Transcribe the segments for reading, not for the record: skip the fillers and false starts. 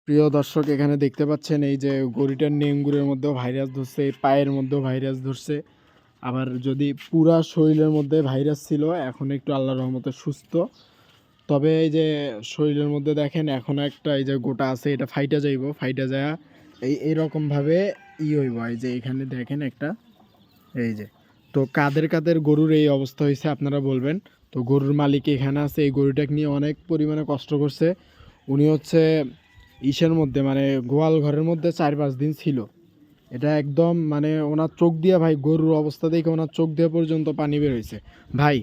প্রিয় দর্শক, এখানে দেখতে পাচ্ছেন এই যে গরুটার নেঙ্গুরের মধ্যেও ভাইরাস ধরছে, পায়ের মধ্যেও ভাইরাস ধরছে। আবার যদি পুরা শরীরের মধ্যে ভাইরাস ছিল, এখন একটু আল্লাহর রহমতে সুস্থ। তবে এই যে শরীরের মধ্যে দেখেন এখনো একটা এই যে গোটা আছে, এটা ফাইটা যাইব, ফাইটা যায় এইরকমভাবে হইব। এই যে এখানে দেখেন একটা, এই যে তো কাদের কাদের গরুর এই অবস্থা হয়েছে আপনারা বলবেন। তো গরুর মালিক এখানে আছে, এই গরুটাকে নিয়ে অনেক পরিমাণে কষ্ট করছে। উনি হচ্ছে ইসের মধ্যে মানে গোয়াল ঘরের মধ্যে 4-5 দিন ছিল। এটা একদম মানে ওনার চোখ দিয়ে ভাই, গরুর অবস্থা দেখে ওনার চোখ দিয়ে পর্যন্ত পানি বের হয়েছে ভাই।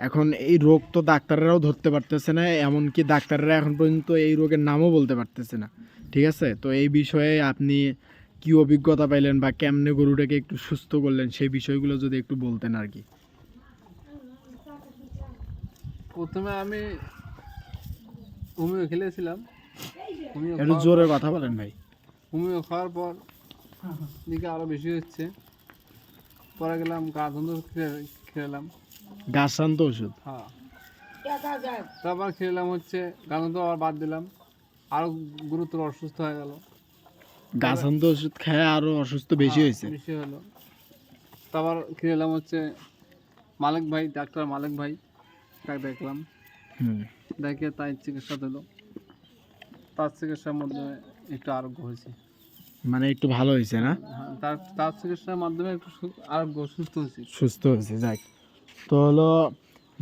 এখন এই রোগ তো ডাক্তাররাও ধরতে পারতেছে না, এমনকি ডাক্তাররা এখন পর্যন্ত এই রোগের নামও বলতে পারতেছে না। ঠিক আছে, তো এই বিষয়ে আপনি কি অভিজ্ঞতা পাইলেন বা কেমনে গরুটাকে একটু সুস্থ করলেন, সেই বিষয়গুলো যদি একটু বলতেন আর কি। প্রথমে আমি হোমিও খেলেছিলাম। একটু জোরে কথা বলেন ভাই। হোমিও খাওয়ার পর দিকে আরও বেশি হচ্ছে। পরে গেলাম গাঁধন্দ খেলাম। গাছান্ত ওষুধ? হ্যাঁ, তারপর খেলাম হচ্ছে গাঁধন্দ, আবার বাদ দিলাম, আরও গুরুতর অসুস্থ হয়ে গেল। গাছান্ত ওষুধ খেয়ে আরো অসুস্থ বেশি হয়েছে? বেশি হলো। তারপর খেলাম হচ্ছে মালিক ভাই, ডাক্তার মালিক ভাই, তাকে দেখলাম। দেখে তাই চিকিৎসা দিল। তার চিকিৎসার মধ্যে একটু আরোগ্য হয়েছে, মানে একটু ভালো হয়েছে না? তার চিকিৎসার মাধ্যমে একটু আরোগ্য, সুস্থ হয়েছে, যাক। তো হলো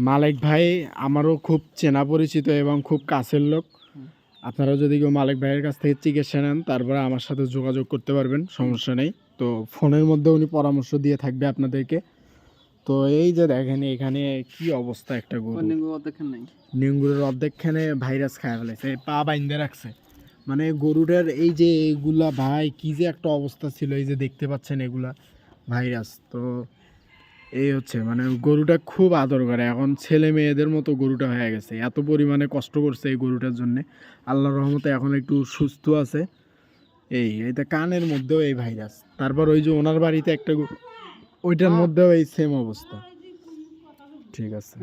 মালিক ভাই আমারও খুব চেনা পরিচিত এবং খুব কাছের লোক। আপনারা যদি কেউ মালিক ভাইয়ের কাছ থেকে চিকিৎসা নেন, তারপরে আমার সাথে যোগাযোগ করতে পারবেন, সমস্যা নেই। তো ফোনের মধ্যে উনি পরামর্শ দিয়ে থাকবে আপনাদেরকে। তো এই যে দেখেন এখানে কি অবস্থা, একটা গরু নেঙ্গুরের অর্ধেকখানে ভাইরাস খায় ফেলেছে, পা বাইন্ধে রাখছে। মানে গরুটার এই যে এইগুলা ভাই, কি যে একটা অবস্থা ছিল, এই যে দেখতে পাচ্ছেন এগুলা ভাইরাস। তো এই হচ্ছে মানে গরুটা খুব আদর করে, এখন ছেলে মেয়েদের মতো গরুটা হয়ে গেছে, এত পরিমাণে কষ্ট করছে এই গরুটার জন্য। আল্লাহর রহমতে এখন একটু সুস্থ আছে। এইটা কানের মধ্যেও এই ভাইরাস। তারপর ওই যে ওনার বাড়িতে একটা ওইটার মধ্যেও এই সেম অবস্থা। ঠিক আছে।